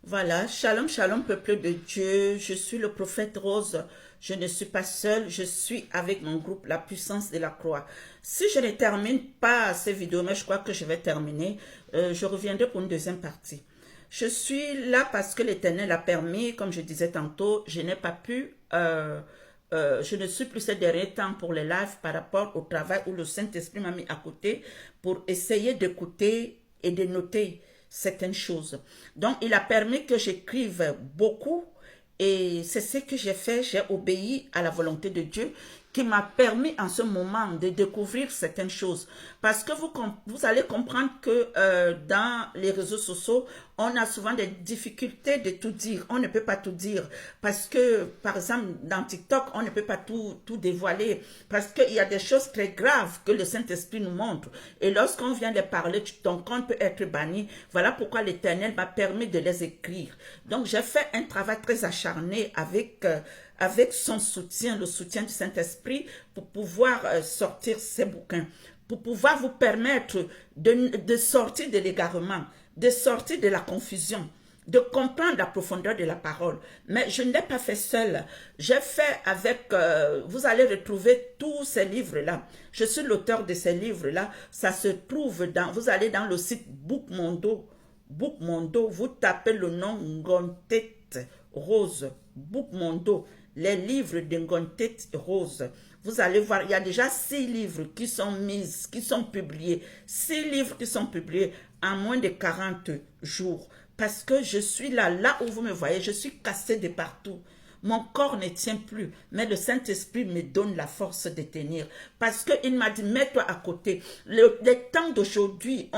Voilà, shalom, shalom, peuple de Dieu. Je suis le prophète Rose. Je ne suis pas seul, je suis avec mon groupe La Puissance de la Croix. Si je ne termine pas ces vidéos, mais je crois que je vais terminer, je reviendrai pour une deuxième partie. Je suis là parce que l'Éternel a permis, comme je disais tantôt, je n'ai pas pu, je ne suis plus ces derniers temps pour les lives par rapport au travail où le Saint-Esprit m'a mis à côté pour essayer d'écouter et de noter certaines choses. Donc, il a permis que j'écrive beaucoup et c'est ce que j'ai fait. J'ai obéi à la volonté de Dieu qui m'a permis en ce moment de découvrir certaines choses. Parce que vous allez comprendre que dans les réseaux sociaux, on a souvent des difficultés de tout dire. On ne peut pas tout dire. Parce que, par exemple, dans TikTok, on ne peut pas tout dévoiler. Parce qu'il y a des choses très graves que le Saint-Esprit nous montre. Et lorsqu'on vient de parler, ton compte peut être banni. Voilà pourquoi l'Éternel m'a permis de les écrire. Donc, j'ai fait un travail très acharné avec son soutien, le soutien du Saint-Esprit, pour pouvoir sortir ces bouquins, pour pouvoir vous permettre de sortir de l'égarement, de sortir de la confusion, de comprendre la profondeur de la parole. Mais je ne l'ai pas fait seul. J'ai fait avec, vous allez retrouver tous ces livres-là. Je suis l'auteur de ces livres-là. Ça se trouve vous allez dans le site Bookmondo. Bookmondo, vous tapez le nom Ngontet Rose. Bookmondo, les livres de Ngontet Rose. Vous allez voir, il y a déjà 6 livres qui sont qui sont publiés. 6 livres qui sont publiés en moins de 40 jours. Parce que je suis là où vous me voyez, je suis cassée de partout. Mon corps ne tient plus, mais le Saint-Esprit me donne la force de tenir. Parce qu'il m'a dit, mets-toi à côté. Les temps d'aujourd'hui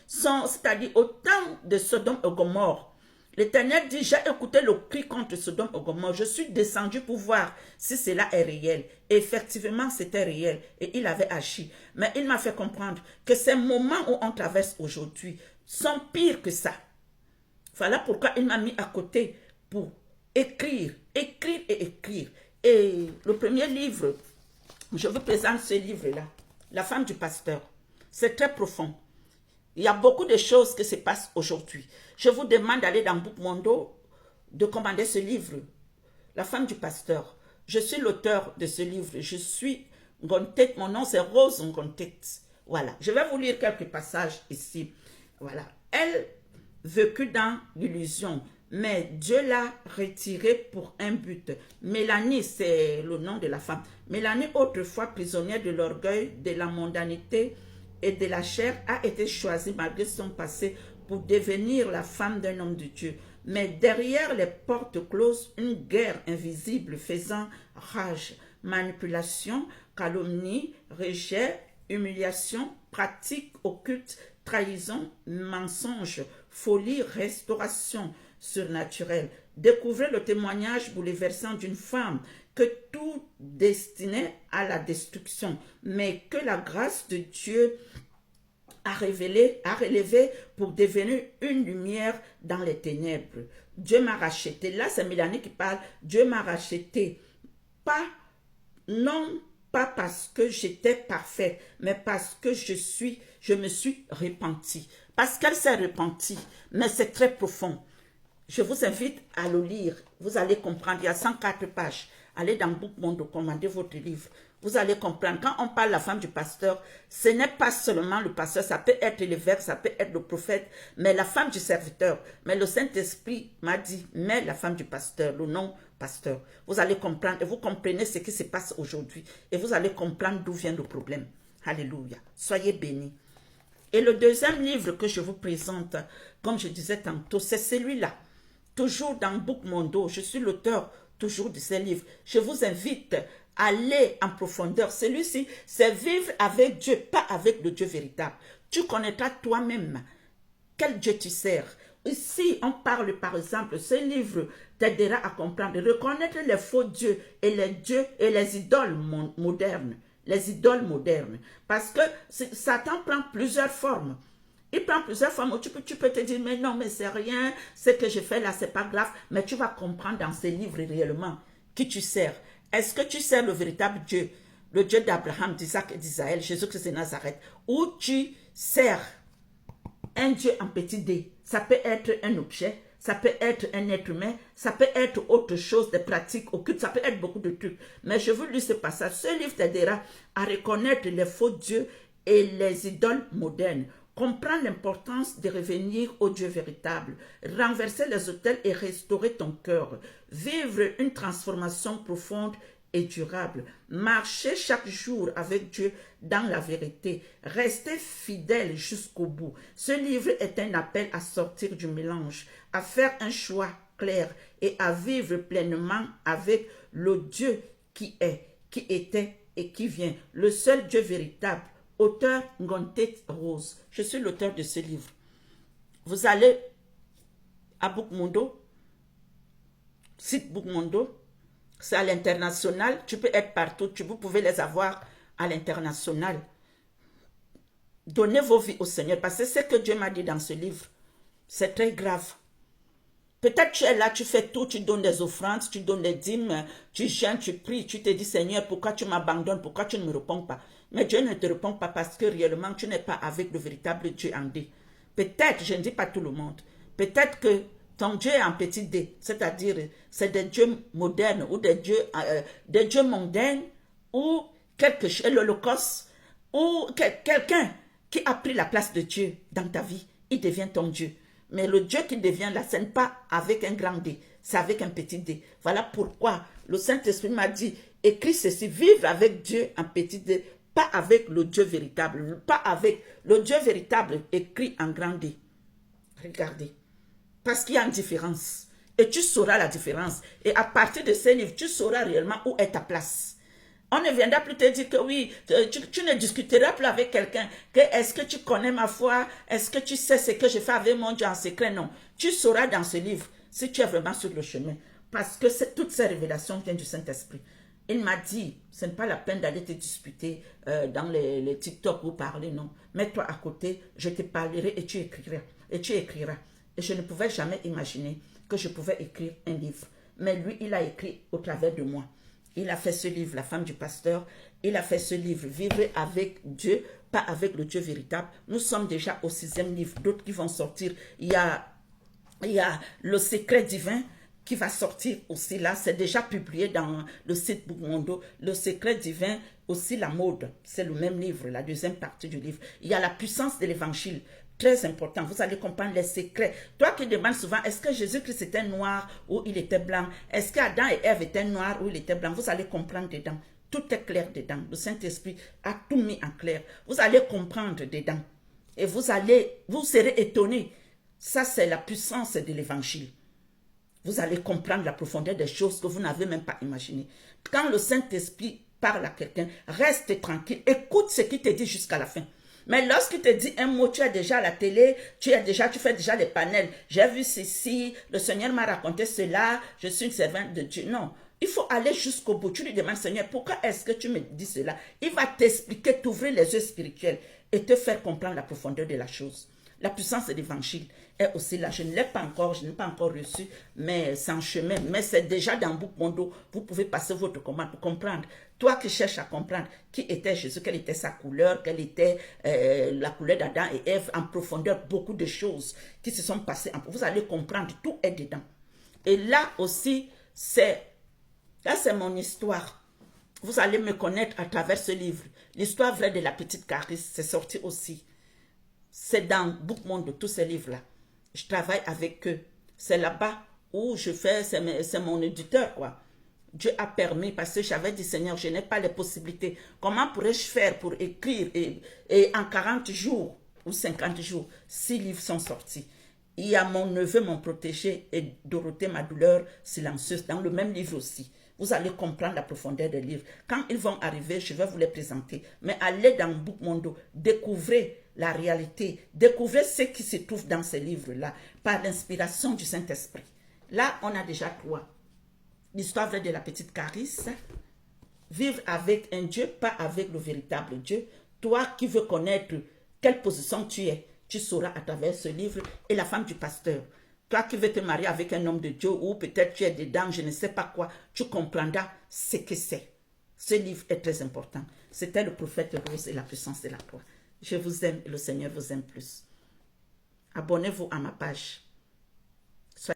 sont, c'est-à-dire au temps de Sodome et Gomorrhe. L'Éternel dit, j'ai écouté le cri contre Sodome et Gomorrhe. Je suis descendu pour voir si cela est réel. Et effectivement, c'était réel. Et il avait agi. Mais il m'a fait comprendre que ces moments où on traverse aujourd'hui sont pires que ça. Voilà pourquoi il m'a mis à côté pour écrire, écrire et écrire. Et le premier livre, je vous présente ce livre-là, La femme du pasteur. C'est très profond. Il y a beaucoup de choses qui se passent aujourd'hui. Je vous demande d'aller dans Bookmondo, de commander ce livre, La femme du pasteur. Je suis l'auteur de ce livre. Je suis Ngontet, mon nom c'est Rose Ngontet. Voilà, je vais vous lire quelques passages ici. Voilà, elle vécut dans l'illusion, mais Dieu l'a retirée pour un but. Mélanie, c'est le nom de la femme. Mélanie, autrefois prisonnière de l'orgueil, de la mondanité et de la chair, a été choisie malgré son passé pour devenir la femme d'un homme de Dieu. Mais derrière les portes closes, une guerre invisible faisant rage, manipulation, calomnie, rejet, humiliation, pratique occulte, trahison, mensonge, folie, restauration surnaturelle. Découvrez le témoignage bouleversant d'une femme que tout destinait à la destruction, mais que la grâce de Dieu a relevé pour devenir une lumière dans les ténèbres. Dieu m'a racheté. Là, c'est Mélanie qui parle. Dieu m'a racheté. Non pas parce que j'étais parfaite, mais parce que je me suis repentie. Parce qu'elle s'est repentie, mais c'est très profond. Je vous invite à le lire. Vous allez comprendre. Il y a 104 pages. Allez dans Bookmondo, commandez votre livre. Vous allez comprendre. Quand on parle de la femme du pasteur, ce n'est pas seulement le pasteur. Ça peut être l'évêque, ça peut être le prophète, mais la femme du serviteur. Mais le Saint-Esprit m'a dit, mais la femme du pasteur, le nom pasteur. Vous allez comprendre et vous comprenez ce qui se passe aujourd'hui. Et vous allez comprendre d'où vient le problème. Alléluia. Soyez bénis. Et le deuxième livre que je vous présente, comme je disais tantôt, c'est celui-là. Toujours dans Bookmondo, je suis l'auteur toujours de ces livres. Je vous invite à aller en profondeur. Celui-ci, c'est vivre avec Dieu, pas avec le Dieu véritable. Tu connaîtras toi-même quel Dieu tu sers. Ici, on parle par exemple, ce livre t'aidera à comprendre, reconnaître les faux dieux et les idoles modernes. Les idoles modernes. Parce que Satan prend plusieurs formes. Il prend plusieurs formes où tu peux te dire, mais non, mais c'est rien, ce que je fais là, c'est pas grave. Mais tu vas comprendre dans ces livres réellement qui tu sers. Est-ce que tu sers le véritable Dieu, le Dieu d'Abraham, d'Isaac et d'Israël, Jésus-Christ de Nazareth, ou tu sers un Dieu en petit dé, ça peut être un objet, ça peut être un être humain, ça peut être autre chose, des pratiques occultes, ça peut être beaucoup de trucs. Mais je vous lis ce passage. Ce livre t'aidera à reconnaître les faux dieux et les idoles modernes. Comprends l'importance de revenir au Dieu véritable, renverser les autels et restaurer ton cœur, vivre une transformation profonde et durable, marcher chaque jour avec Dieu dans la vérité, rester fidèle jusqu'au bout. Ce livre est un appel à sortir du mélange, à faire un choix clair et à vivre pleinement avec le Dieu qui est, qui était et qui vient, le seul Dieu véritable. Auteur Ngontet Rose. Je suis l'auteur de ce livre. Vous allez à Bookmundo, site Bookmundo, c'est à l'international, tu peux être partout, vous pouvez les avoir à l'international. Donnez vos vies au Seigneur, parce que ce que Dieu m'a dit dans ce livre, c'est très grave. Peut-être tu es là, tu fais tout, tu donnes des offrandes, tu donnes des dîmes, tu jeûnes, tu pries, tu te dis Seigneur, pourquoi tu m'abandonnes, pourquoi tu ne me réponds pas? Mais Dieu ne te répond pas parce que réellement tu n'es pas avec le véritable Dieu en D. Peut-être, je ne dis pas tout le monde, peut-être que ton Dieu est en petit D, c'est-à-dire c'est des dieux modernes ou des dieux mondains ou quelque chose, l'Holocauste, ou quelqu'un qui a pris la place de Dieu dans ta vie, il devient ton Dieu. Mais le Dieu qui devient là, ce n'est pas avec un grand D, c'est avec un petit D. Voilà pourquoi le Saint-Esprit m'a dit, écris ceci, vivre avec Dieu en petit D, pas avec le Dieu véritable, pas avec le Dieu véritable écrit en grand D. Regardez, parce qu'il y a une différence. Et tu sauras la différence. Et à partir de ces livres, tu sauras réellement où est ta place. On ne viendra plus te dire que oui, tu ne discuteras plus avec quelqu'un, que est-ce que tu connais ma foi, est-ce que tu sais ce que je fais avec mon Dieu en secret, non. Tu sauras dans ce livre si tu es vraiment sur le chemin. Parce que toutes ces révélations viennent du Saint-Esprit. Il m'a dit, ce n'est pas la peine d'aller te disputer dans les TikTok ou parler, non. Mets-toi à côté, je te parlerai et tu écriras. Et tu écriras. Et je ne pouvais jamais imaginer que je pouvais écrire un livre. Mais lui, il a écrit au travers de moi. Il a fait ce livre, La femme du pasteur. Il a fait ce livre, Vivre avec Dieu, pas avec le Dieu véritable. Nous sommes déjà au 6e livre, d'autres qui vont sortir. Il y a Le secret divin qui va sortir aussi là. C'est déjà publié dans le site Bookmundo. Le secret divin, aussi la mode. C'est le même livre, la deuxième partie du livre. Il y a la puissance de l'évangile. Très important, vous allez comprendre les secrets. Toi qui demandes souvent, est-ce que Jésus-Christ était noir ou il était blanc? Est-ce qu'Adam et Ève étaient noirs ou il était blanc? Vous allez comprendre dedans. Tout est clair dedans. Le Saint-Esprit a tout mis en clair. Vous allez comprendre dedans. Et vous serez étonnés. Ça, c'est la puissance de l'évangile. Vous allez comprendre la profondeur des choses que vous n'avez même pas imaginées. Quand le Saint-Esprit parle à quelqu'un, reste tranquille. Écoute ce qu'il te dit jusqu'à la fin. Mais lorsqu'il te dit un mot, tu es déjà à la télé, tu fais déjà les panels. J'ai vu ceci, le Seigneur m'a raconté cela, je suis une servante de Dieu. Non, il faut aller jusqu'au bout. Tu lui demandes, Seigneur, pourquoi est-ce que tu me dis cela? Il va t'expliquer, t'ouvrir les yeux spirituels et te faire comprendre la profondeur de la chose. La puissance de l'évangile est aussi là. Je ne l'ai pas encore, je n'ai pas encore reçu, mais c'est en chemin. Mais c'est déjà dans Bookmundo. Vous pouvez passer votre commande pour comprendre. Toi qui cherches à comprendre qui était Jésus, quelle était sa couleur, quelle était la couleur d'Adam et Ève, en profondeur, beaucoup de choses qui se sont passées. Vous allez comprendre, tout est dedans. Et là aussi, c'est mon histoire. Vous allez me connaître à travers ce livre. L'histoire vraie de la petite Carisse, c'est sorti aussi. C'est dans Bookmundo, tous ces livres-là. Je travaille avec eux. C'est là-bas où je fais, c'est mon éditeur, quoi. Dieu a permis, parce que j'avais dit, Seigneur, je n'ai pas les possibilités. Comment pourrais-je faire pour écrire et en 40 jours ou 50 jours, 6 livres sont sortis. Il y a mon neveu, mon protégé, et Dorothée, ma douleur silencieuse, dans le même livre aussi. Vous allez comprendre la profondeur des livres. Quand ils vont arriver, je vais vous les présenter. Mais allez dans Bookmundo, découvrez la réalité, découvrez ce qui se trouve dans ces livres-là, par l'inspiration du Saint-Esprit. Là, on a déjà 3. L'histoire vraie de la petite Carisse, vivre avec un Dieu, pas avec le véritable Dieu. Toi qui veux connaître quelle position tu es, tu sauras à travers ce livre. Et la femme du pasteur, toi qui veux te marier avec un homme de Dieu, ou peut-être tu es dedans, je ne sais pas quoi, tu comprendras ce que c'est. Ce livre est très important. C'était le prophète Rose et la puissance de la croix. Je vous aime et le Seigneur vous aime plus. Abonnez-vous à ma page.